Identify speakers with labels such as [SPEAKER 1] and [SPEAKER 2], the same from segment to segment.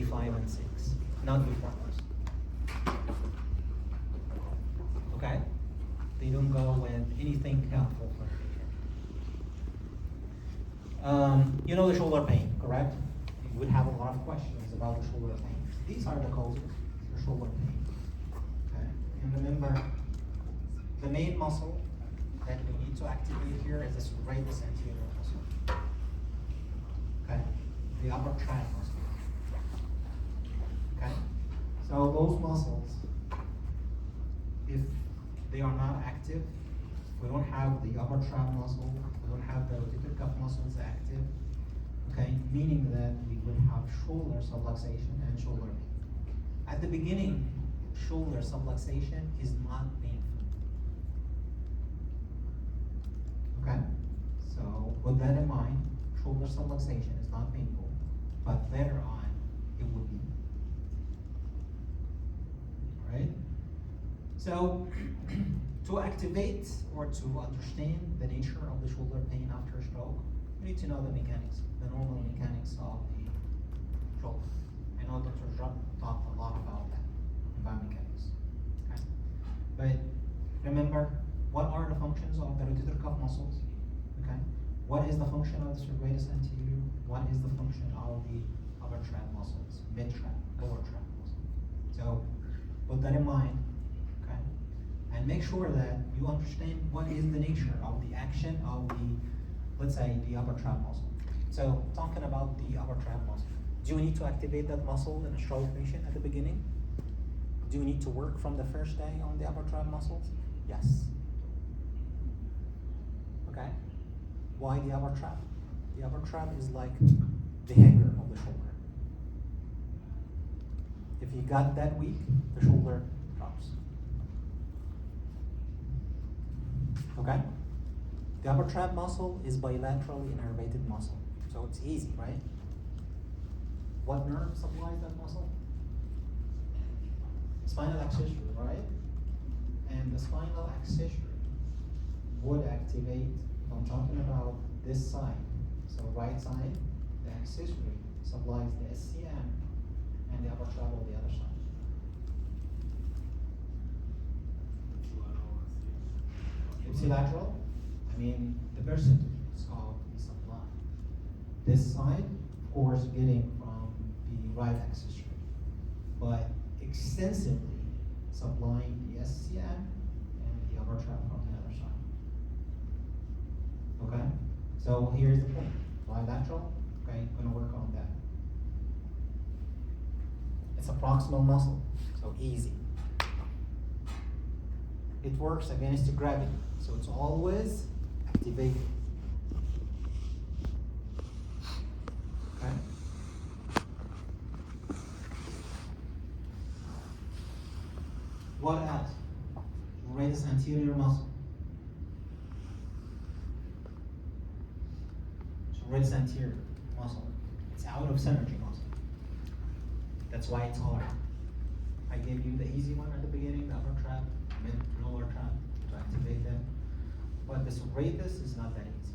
[SPEAKER 1] 5 and 6, not before. Okay? They don't go with anything helpful for the patient. You know the shoulder pain, correct? You would have a lot of questions about the shoulder pain. These are the causes for shoulder pain. Okay? And remember, the main muscle that we need to activate here is the serratus anterior muscle. Okay? The upper trap muscle. Okay? So those muscles, if they are not active, we don't have the upper trap muscle, we don't have the rotator cuff muscles active, okay? Meaning that we would have shoulder subluxation and shoulder pain. At the beginning, shoulder subluxation is not painful. Okay? So with that in mind, shoulder subluxation is not painful, but later on, it would be. Alright? So, to activate or to understand the nature of the shoulder pain after a stroke, we need to know the mechanics, the normal mechanics of the stroke. I know Dr. Jupp talked a lot about that, biomechanics. Okay? But remember, what are the functions of the rotator cuff muscles? Okay? What is the function of the serratus anterior? What is the function of the upper trap muscles, mid trap, lower trap muscles? So, put that in mind. And make sure that you understand what is the nature of the action of the, let's say, the upper trap muscle. So, talking about the upper trap muscle, do you need to activate that muscle in a stroke patient at the beginning? Do you need to work from the first day on the upper trap muscles? Yes. Okay? Why the upper trap? The upper trap is like the hanger of the shoulder. If you got that weak, the shoulder drops. Okay? The upper trap muscle is bilaterally innervated muscle. So it's easy, right? What nerve supplies that muscle? Spinal accessory, right? And the spinal accessory would activate, I'm talking about this side. So right side, the accessory supplies the SCM and the upper trap on the other side. Ipsilateral, I mean the percentages of the supply. This side, of course, getting from the right accessory, but extensively supplying the SCM and the upper trap from the other side. Okay? So here's the point. Bilateral, okay, gonna work on that. It's a proximal muscle, so easy. It works against gravity, so it's always activated. Okay? What else? Serratus anterior muscle. Serratus anterior muscle. It's out of synergy muscle. That's why it's hard. I gave you the easy one at the beginning, the upper trap, mid, lower trap to activate them. But the serratus is not that easy.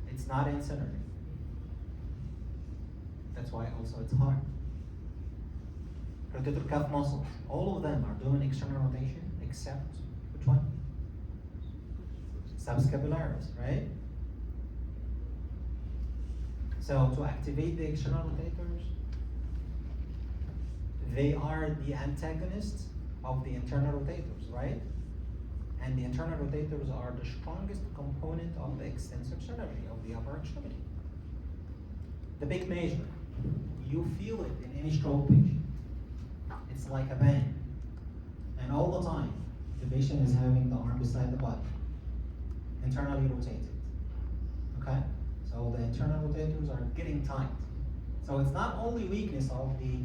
[SPEAKER 1] It's not in synergy. That's why also it's hard. Rotator cuff muscles, all of them are doing external rotation except which one? Subscapularis, right? So to activate the external rotators, they are the antagonists of the internal rotators, right? And the internal rotators are the strongest component of the extensor synergy of the upper extremity. The big major, you feel it in any stroke patient. It's like a bang. And all the time, the patient is having the arm beside the body, internally rotated. Okay? So the internal rotators are getting tight. So it's not only weakness of the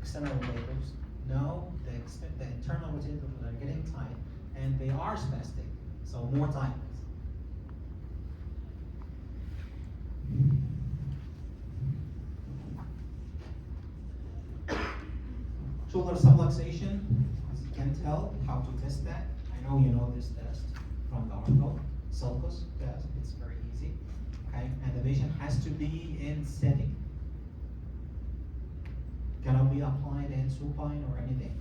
[SPEAKER 1] external rotators, no, the internal rotators are getting tight, and they are spastic, so more tightness. Shoulder subluxation, as you can tell, how to test that. I know you know this test from the article, sulcus test, it's very easy. Okay, and the patient has to be in setting. supine or anything.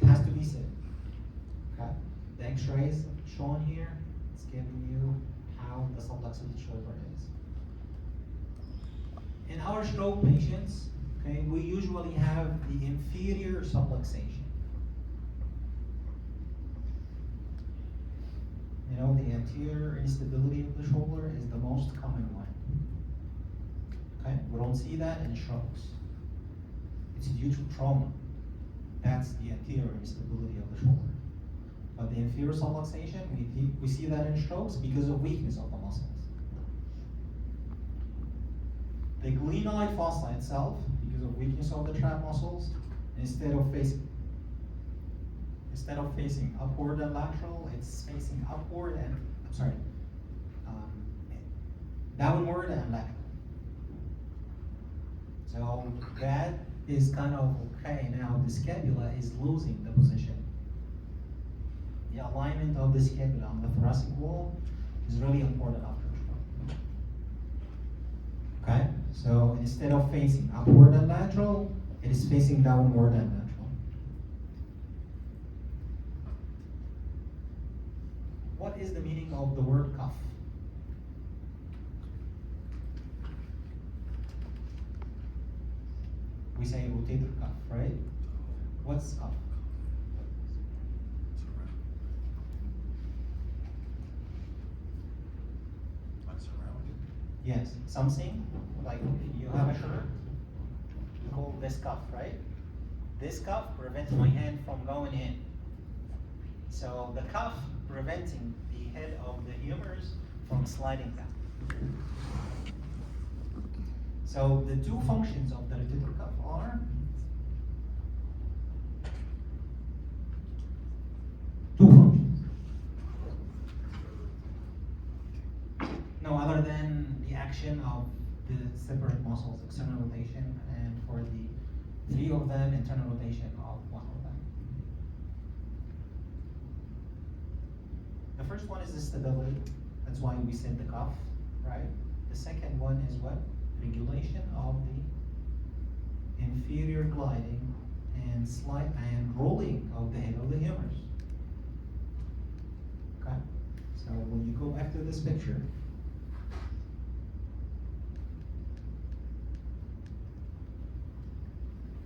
[SPEAKER 1] It has to be sitting. Okay? The x-rays shown here, it's giving you how the subluxation of the shoulder is. In our stroke patients, okay, we usually have the inferior subluxation. You know, the anterior instability of the shoulder is the most common one. Okay, we don't see that in strokes. It's due to trauma. That's the anterior instability of the shoulder. But the inferior subluxation, we see that in strokes because of weakness of the muscles. The glenoid fossa itself, because of weakness of the trap muscles, instead of facing upward and lateral, it's facing upward and downward and lateral. So that is kind of okay. Now the scapula is losing the position. The alignment of the scapula on the thoracic wall is really important after stroke. Okay, so instead of facing upward and lateral, it is facing downward and lateral. What is the meaning of the word cuff? We say rotator cuff, right? What's cuff?
[SPEAKER 2] Like surrounding?
[SPEAKER 1] Yes, something like you have a shirt. You call this cuff, right? This cuff prevents my hand from going in. So the cuff preventing the head of the humerus from sliding down. So the two functions of the rotator cuff are two functions. No other than the action of the separate muscles, external rotation, and for the three of them, internal rotation of one of them. The first one is the stability. That's why we said the cuff, right? The second one is what? Regulation of the inferior gliding and slide and rolling of the head of the humerus. Okay? So when you go back to this picture,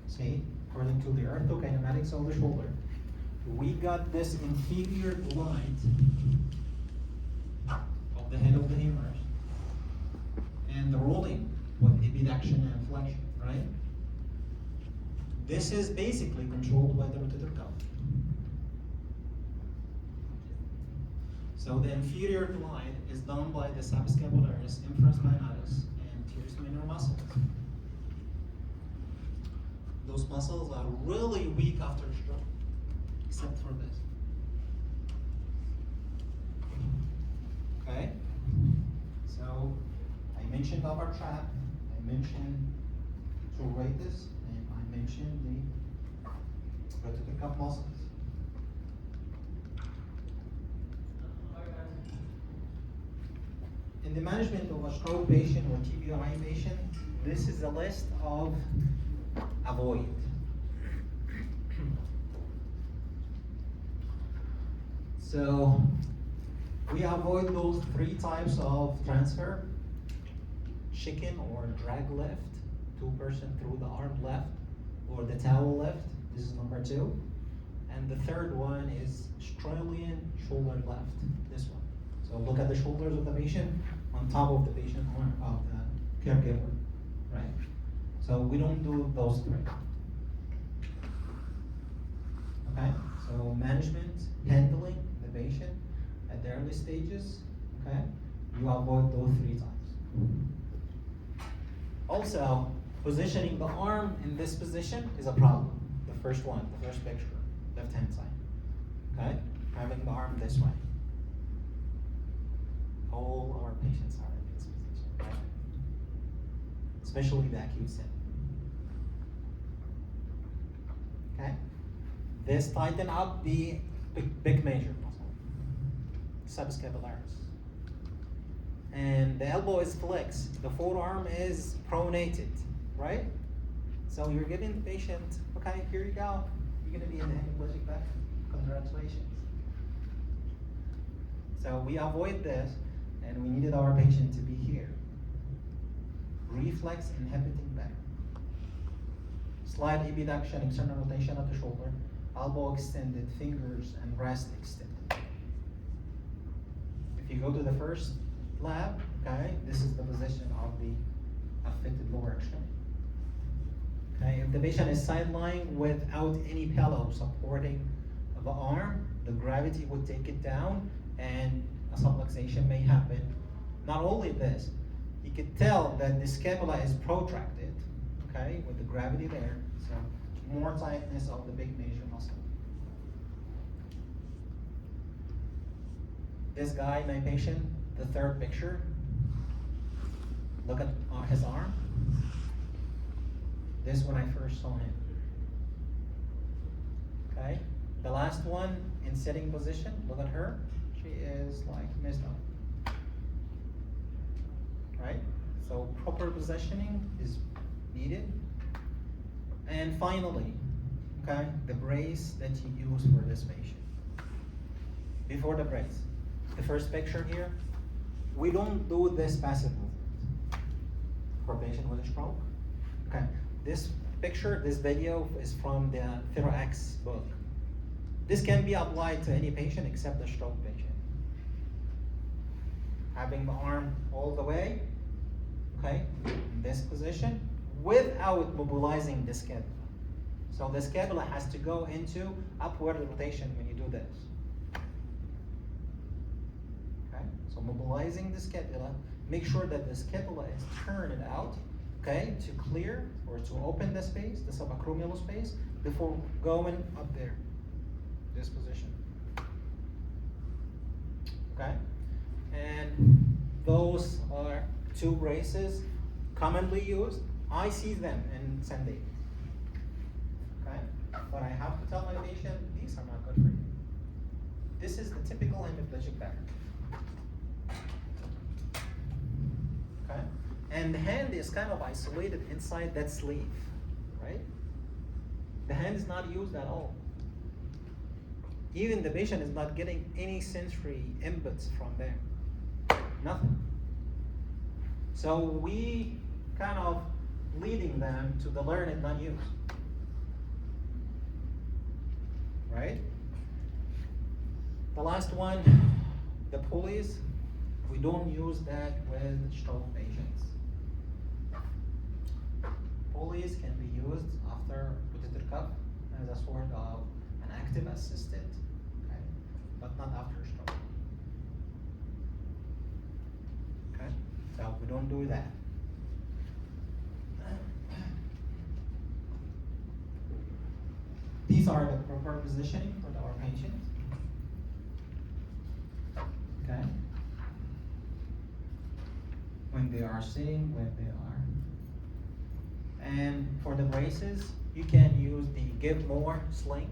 [SPEAKER 1] see, according to the orthokinematics of the shoulder, we got this inferior glide of the head of the humerus and the rolling with abduction and flexion, right? This is basically controlled by the rotator cuff. So the inferior glide is done by the subscapularis, infraspinatus, and teres minor muscles. Those muscles are really weak after stroke, except for this. Okay? So I mentioned upper trap, I mentioned serratus, and I mentioned the rotator cuff muscles. In the management of a stroke patient or TBI patient, this is a list of avoid. So we avoid those three types of transfer: chicken or drag lift, 2-person through the arm left, or the towel lift. This is number 2. And the third one is Australian shoulder left, this one. So look at the shoulders of the patient on top of the patient arm of the caregiver, right? So we don't do those three. Okay, so management, handling the patient at the early stages, okay, you avoid those 3 times. Also, positioning the arm in this position is a problem. The first one, the first picture, left-hand side, okay? Having the arm this way. All our patients are in this position, right? Especially the acute setting. Okay? This tighten up the big major muscle, subscapularis. And the elbow is flexed. The forearm is pronated, right? So you're giving the patient, okay, here you go. You're gonna be in the hemiplegic back. Congratulations. So we avoid this, and we needed our patient to be here. Reflex inhibiting back. Slide abduction, external rotation of the shoulder, elbow extended, fingers and wrist extended. If you go to the first lab, okay, this is the position of the affected lower extremity. Okay, if the patient is side-lying without any pillow supporting the arm, the gravity would take it down and a subluxation may happen. Not only this, you could tell that the scapula is protracted, okay, with the gravity there, so more tightness of the big major muscle. This guy, my patient, the third picture, look at his arm. This is when I first saw him. Okay, the last one in sitting position, look at her. She is like messed up. Right? So proper positioning is needed. And finally, okay, the brace that you use for this patient. Before the brace, the first picture here, we don't do this passive movement for a patient with a stroke. Okay, this picture, this video is from the TheraX book. This can be applied to any patient except the stroke patient. Having the arm all the way, okay, in this position, without mobilizing the scapula. So the scapula has to go into upward rotation when you do this. Okay, so mobilizing the scapula, make sure that the scapula is turned out, okay, to clear or to open the space, the subacromial space, before going up there, this position. Okay, and those are two braces commonly used. I see them in Sunday. Okay, but I have to tell my patient these are not good for you. This is the typical hemiplegic back. Okay, and the hand is kind of isolated inside that sleeve, right? The hand is not used at all. Even the patient is not getting any sensory inputs from there. Nothing. So we kind of leading them to the learn and not use. Right? The last one, the pulleys. We don't use that with stroke patients. Pulleys can be used after rotator cuff as a sort of an active assistant, okay, but not after stroke. Okay, so we don't do that. These are the proper positioning for our patients. Okay. When they are sitting, when they are. And for the braces, you can use the Give More sling.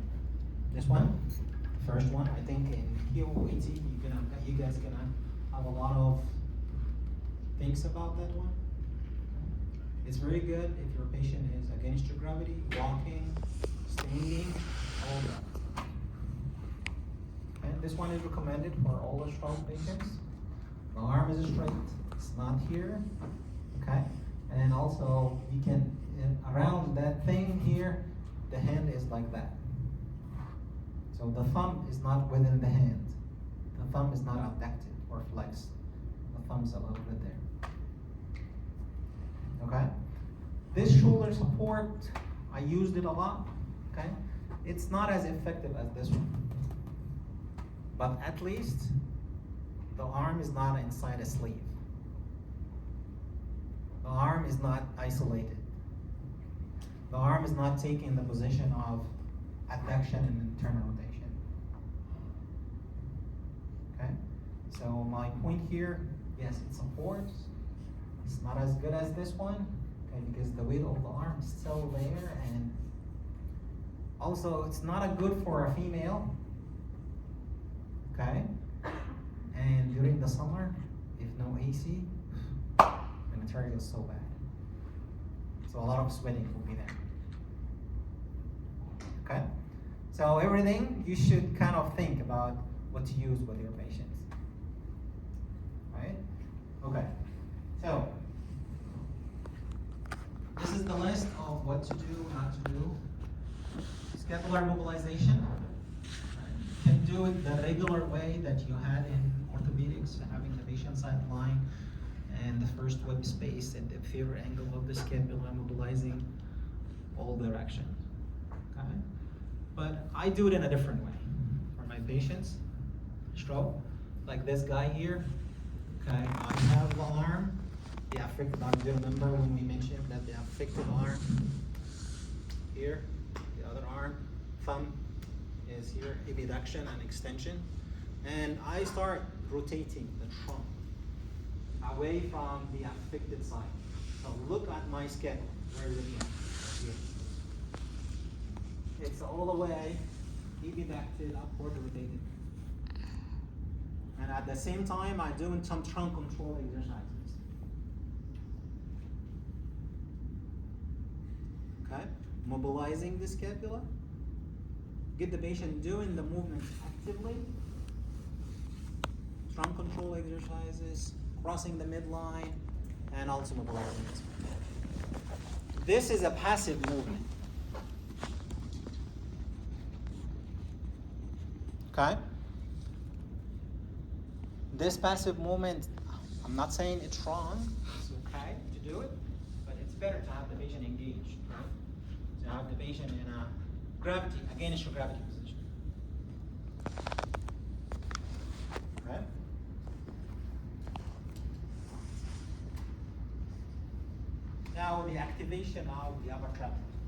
[SPEAKER 1] This one, the first one. I think in QOET, you guys gonna have a lot of things about that one. It's very good if your patient is against your gravity, walking, standing, all that. And this one is recommended for all the stroke patients. The arm is straight, it's not here, okay? And also, you can, around that thing here, the hand is like that. So the thumb is not within the hand. The thumb is not abducted or flexed. The thumb's a little bit there. Okay? This shoulder support, I used it a lot, okay? It's not as effective as this one. But at least, the arm is not inside a sleeve. The arm is not isolated. The arm is not taking the position of adduction and internal rotation. Okay? So my point here, yes, it supports. It's not as good as this one, okay, because the weight of the arm is still there, and also it's not a good for a female. Okay? And during the summer, if no AC, the material is so bad. So a lot of sweating will be there. Okay? So everything you should kind of think about what to use with your patients. Right? Okay. So this is the list of what to do, not to do. Scapular mobilization. You can do it the regular way that you had in orthopedics, having the patient side lying and the first web space at the inferior angle of the scapula, mobilizing all direction. Okay? But I do it in a different way for my patients. Stroke, like this guy here. Okay, I have the arm, the affected arm. Do you remember when we mentioned that the affected arm here, the other arm, thumb is here, abduction and extension. And I start rotating the trunk away from the affected side. So look at my scapula. Where is it here? It's all the way abducted, upward rotated. And at the same time, I'm doing some trunk control exercises. Okay, mobilizing the scapula. Get the patient doing the movement actively. Trunk control exercises, crossing the midline, and also mobilizing the scapula. This is a passive movement. Okay? This passive movement, I'm not saying it's wrong, it's okay to do it, but it's better to have the patient engaged, right? To have the patient in a gravity, against your gravity position. Okay? Now the activation of the upper trapeze.